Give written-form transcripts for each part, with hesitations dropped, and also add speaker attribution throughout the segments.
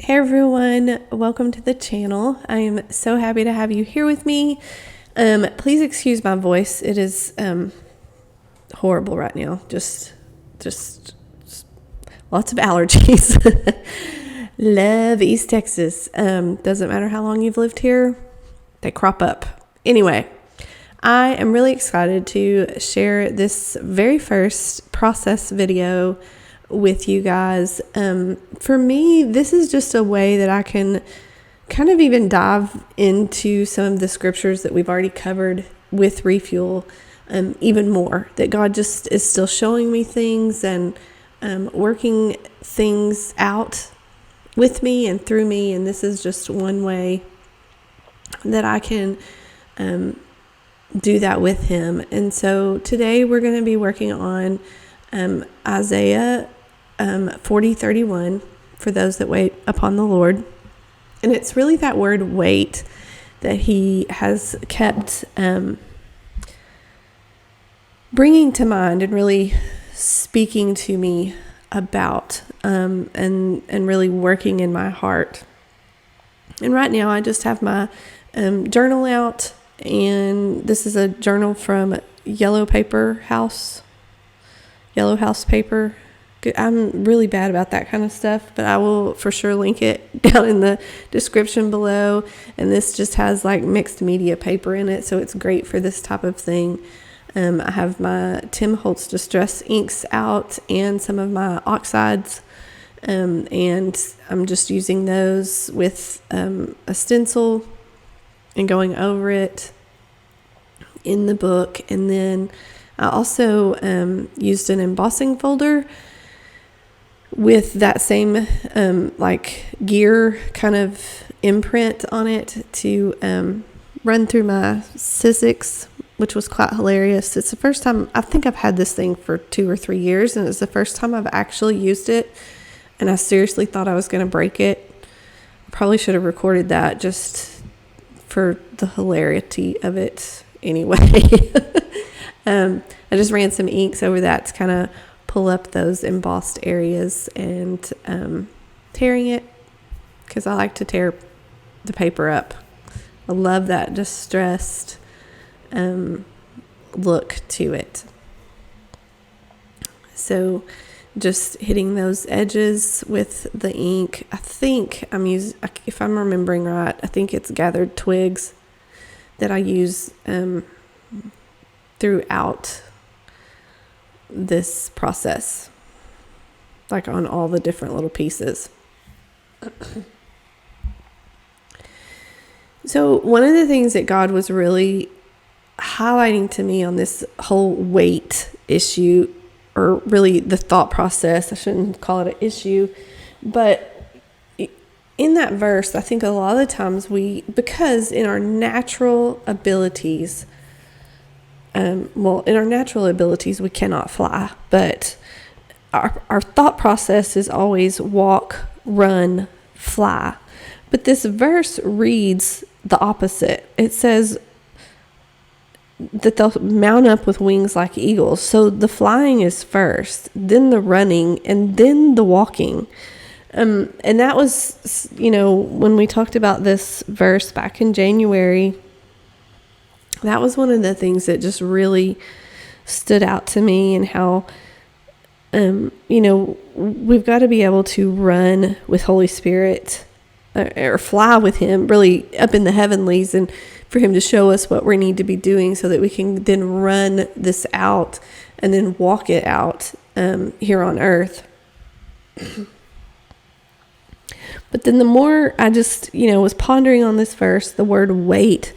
Speaker 1: Hey everyone, welcome to the channel. I am so happy to have you here with me. Please excuse my voice. It is horrible right now. Just lots of allergies. Love East Texas. Doesn't matter how long you've lived here, they crop up. Anyway, I am really excited to share this very first process video with you guys. For me, this is just a way that I can kind of even dive into some of the scriptures that we've already covered with Refuel even more, that God just is still showing me things and working things out with me and through me. And this is just one way that I can do that with him. And so today we're going to be working on Isaiah 40:31 for those that wait upon the Lord. And it's really that word wait that he has kept bringing to mind and really speaking to me about and really working in my heart. And right now I just have my journal out, and this is a journal from Yellow House paper. I'm really bad about that kind of stuff, but I will for sure link it down in the description below. And this just has like mixed media paper in it, so it's great for this type of thing. I have my Tim Holtz Distress inks out and some of my oxides, and I'm just using those with a stencil and going over it in the book. And then I also used an embossing folder with that same like gear kind of imprint on it to run through my Sizzix, which was quite hilarious. It's the first time, I think I've had this thing for 2 or 3 years, and it's the first time I've actually used it, and I seriously thought I was going to break it. Probably should have recorded that just for the hilarity of it anyway. I just ran some inks over that to kind of pull up those embossed areas, and tearing it because I like to tear the paper up. I love that distressed look to it. So just hitting those edges with the ink. I think I'm using, if I'm remembering right, I think it's gathered twigs that I use throughout this process, like on all the different little pieces. So one of the things that God was really highlighting to me on this whole weight issue, or really the thought process, I shouldn't call it an issue, but in that verse, I think a lot of the times because in our natural abilities, we cannot fly, but our thought process is always walk, run, fly. But this verse reads the opposite. It says that they'll mount up with wings like eagles. So the flying is first, then the running, and then the walking. And that was, when we talked about this verse back in January, that was one of the things that just really stood out to me, and how, we've got to be able to run with Holy Spirit or fly with him really up in the heavenlies, and for him to show us what we need to be doing so that we can then run this out and then walk it out here on earth. But then the more I just, was pondering on this verse, the word wait.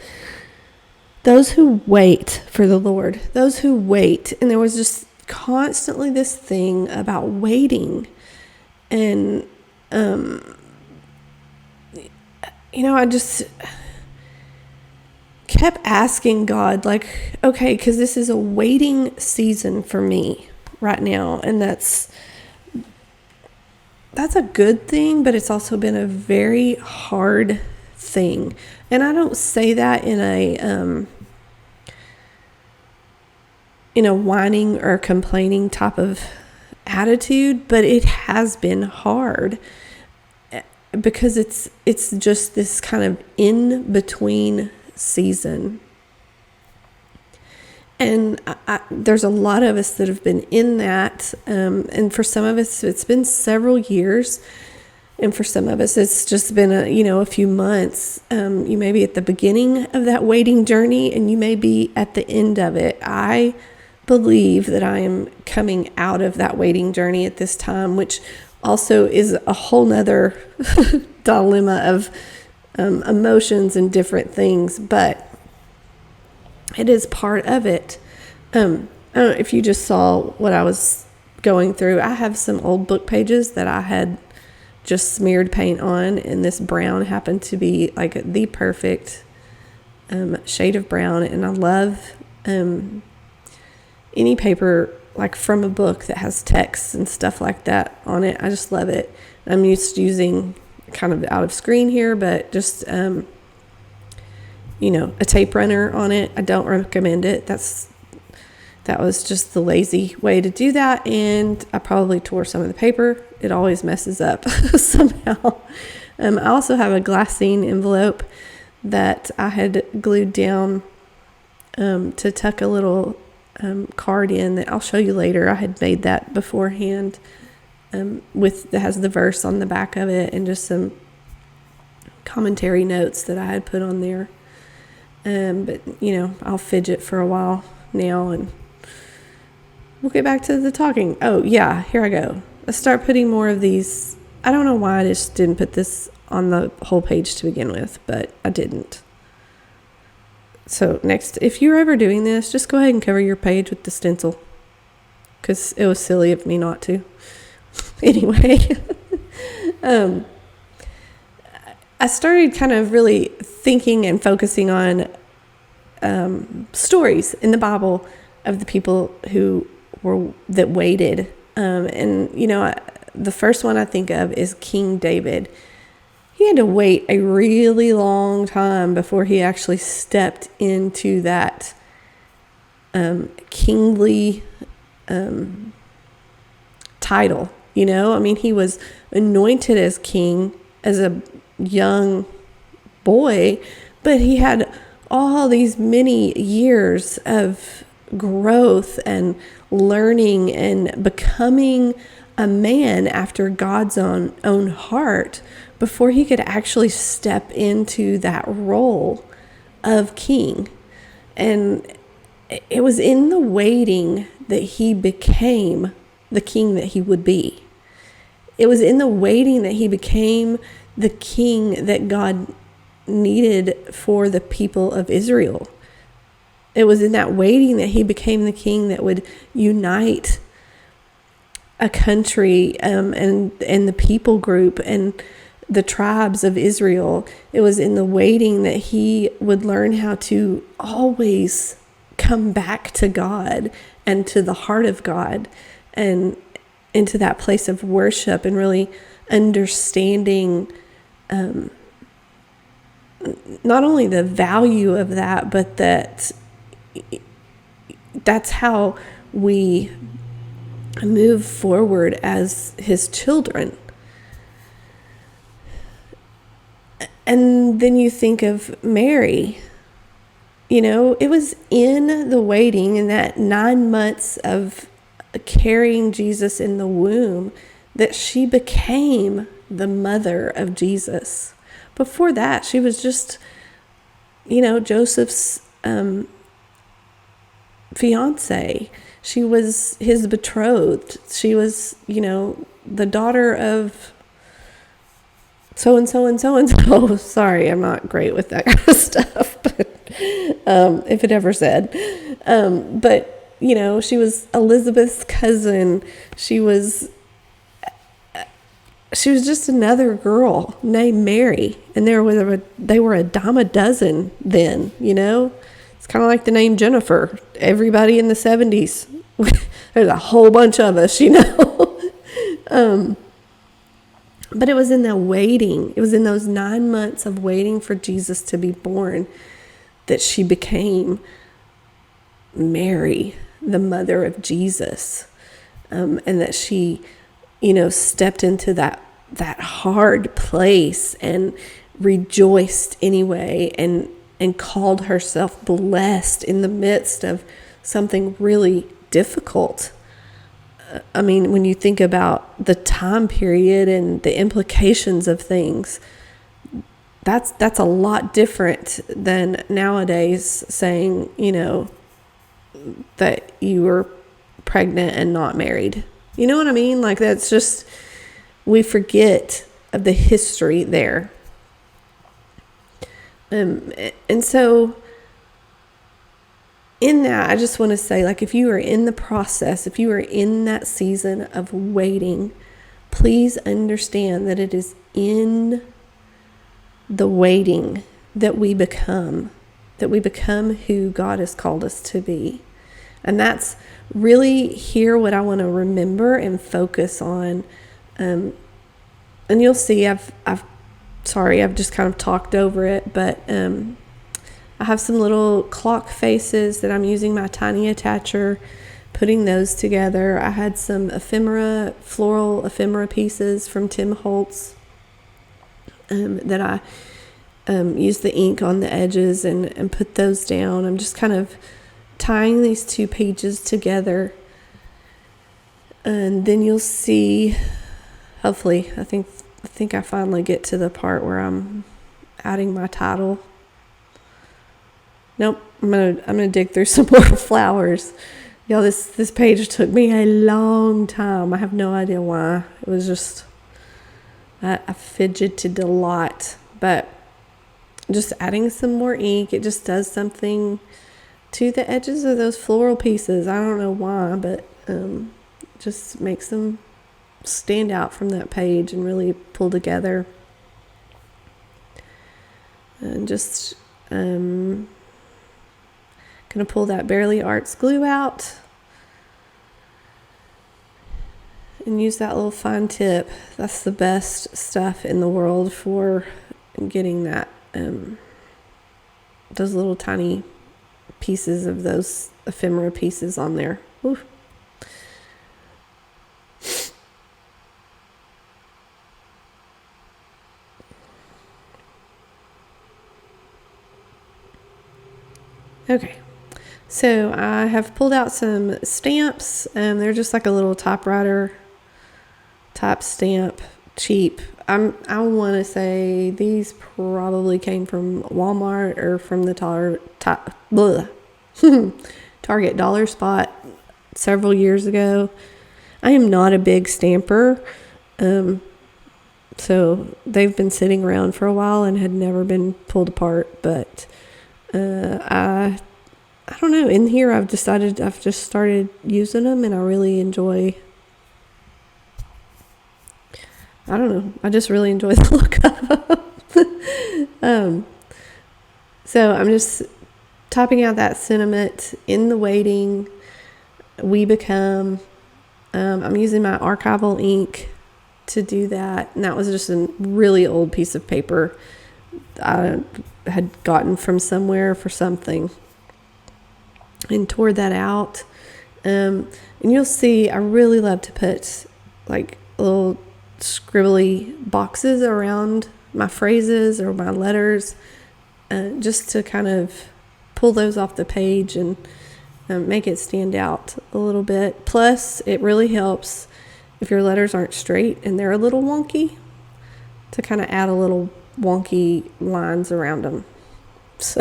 Speaker 1: Those who wait for the Lord, those who wait. And there was just constantly this thing about waiting. And, I just kept asking God, like, okay, because this is a waiting season for me right now. And that's a good thing, but it's also been a very hard thing. And I don't say that in a whining or complaining type of attitude, but it has been hard. because it's just this kind of in between season. And there's a lot of us that have been in that. And for some of us, it's been several years. And for some of us, it's just been a few months. You may be at the beginning of that waiting journey, and you may be at the end of it. I believe that I am coming out of that waiting journey at this time, which also is a whole nother dilemma of emotions and different things, but it is part of it. I don't know if you just saw what I was going through. I have some old book pages that I had just smeared paint on, and this brown happened to be like the perfect shade of brown. And I love any paper like from a book that has text and stuff like that on it. I just love it. I'm used to using kind of out of screen here, but just a tape runner on it. I don't recommend it. That was just the lazy way to do that, and I probably tore some of the paper. It always messes up somehow. I also have a glassine envelope that I had glued down to tuck a little card in that I'll show you later. I had made that beforehand that has the verse on the back of it and just some commentary notes that I had put on there. But I'll fidget for a while now, and we'll get back to the talking. Oh yeah, here I go. Let's start putting more of these. I don't know why I just didn't put this on the whole page to begin with, but I didn't. So next, if you're ever doing this, just go ahead and cover your page with the stencil, because it was silly of me not to. Anyway, I started kind of really thinking and focusing on stories in the Bible of the people that waited. The first one I think of is King David. He had to wait a really long time before he actually stepped into that kingly title. He was anointed as king as a young boy, but he had all these many years of growth and learning and becoming a man after God's own heart before he could actually step into that role of king. And it was in the waiting that he became the king that he would be. It was in the waiting that he became the king that God needed for the people of Israel. It was in that waiting that he became the king that would unite a country and the people group and the tribes of Israel. It was in the waiting that he would learn how to always come back to God and to the heart of God and into that place of worship and really understanding not only the value of that, but that's how we move forward as his children. And then you think of Mary. It was in the waiting, in that 9 months of carrying Jesus in the womb, that she became the mother of Jesus. Before that, she was just, Joseph's fiance. She was his betrothed. She was, the daughter of so-and-so and so-and-so. Sorry, I'm not great with that kind of stuff, but if it ever said. But, she was Elizabeth's cousin. She was just another girl named Mary. And they were a dime a dozen then, It's kind of like the name Jennifer. Everybody in the 70s. There's a whole bunch of us, But it was in the waiting. It was in those 9 months of waiting for Jesus to be born that she became Mary, the mother of Jesus. And that she, stepped into that that hard place and rejoiced anyway, and called herself blessed in the midst of something really difficult. I mean, when you think about the time period and the implications of things, that's a lot different than nowadays saying, that you were pregnant and not married. You know what I mean? Like, that's just, we forget of the history there. And so in that, I just want to say, like, if you are in the process, if you are in that season of waiting, please understand that it is in the waiting that we become who God has called us to be. And that's really here what I want to remember and focus on. And you'll see I've just kind of talked over it, but I have some little clock faces that I'm using my tiny attacher, putting those together. I had some floral ephemera pieces from Tim Holtz that I used the ink on the edges and put those down. I'm just kind of tying these two pages together, and then you'll see, hopefully, I think I finally get to the part where I'm adding my title. Nope, I'm gonna dig through some more flowers. Y'all, this page took me a long time. I have no idea why. It was just I fidgeted a lot, but just adding some more ink, it just does something to the edges of those floral pieces. I don't know why, but just makes them stand out from that page and really pull together. And just gonna pull that Bearly Arts glue out and use that little fine tip. That's the best stuff in the world for getting that those little tiny pieces of those ephemera pieces on there. Ooh. Okay, so I have pulled out some stamps. They're just like a little typewriter type stamp, cheap. I want to say these probably came from Walmart or from the Target Dollar Spot several years ago. I am not a big stamper, so they've been sitting around for a while and had never been pulled apart, but I don't know. In here, I've just started using them, and I really enjoy. I don't know. I just really enjoy the look of them. So I'm just topping out that sentiment in the waiting. We become. I'm using my archival ink to do that, and that was just a really old piece of paper I had gotten from somewhere for something, and tore that out. And you'll see I really love to put like little scribbly boxes around my phrases or my letters, just to kind of pull those off the page and make it stand out a little bit. Plus, it really helps if your letters aren't straight and they're a little wonky, to kind of add a little wonky lines around them. So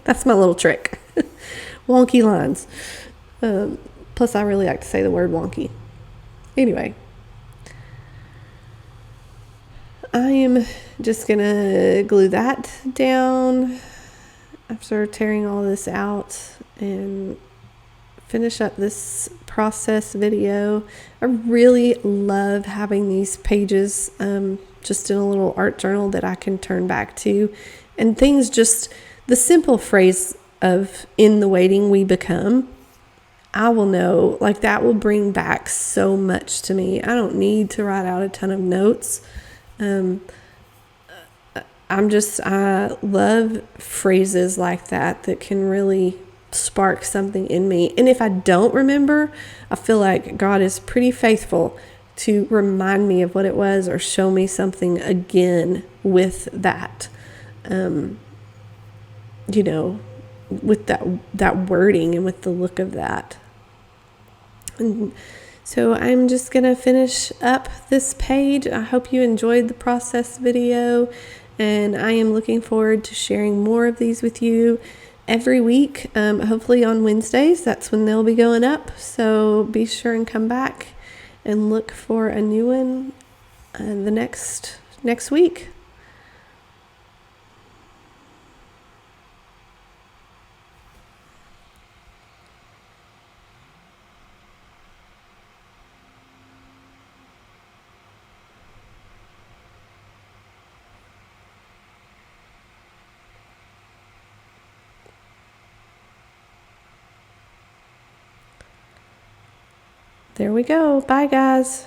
Speaker 1: that's my little trick. Wonky lines. Plus, I really like to say the word wonky. Anyway, I am just going to glue that down after tearing all this out and finish up this process video. I really love having these pages just in a little art journal that I can turn back to, and things, just the simple phrase of "in the waiting we become," I will know, like, that will bring back so much to me. I don't need to write out a ton of notes. I love phrases like that can really spark something in me. And if I don't remember, I feel like God is pretty faithful to remind me of what it was or show me something again with that, you know, with that wording and with the look of that. And so I'm just going to finish up this page. I hope you enjoyed the process video, and I am looking forward to sharing more of these with you every week, hopefully on Wednesdays. That's when they'll be going up. So be sure and come back and look for a new one the next week. There we go. Bye, guys.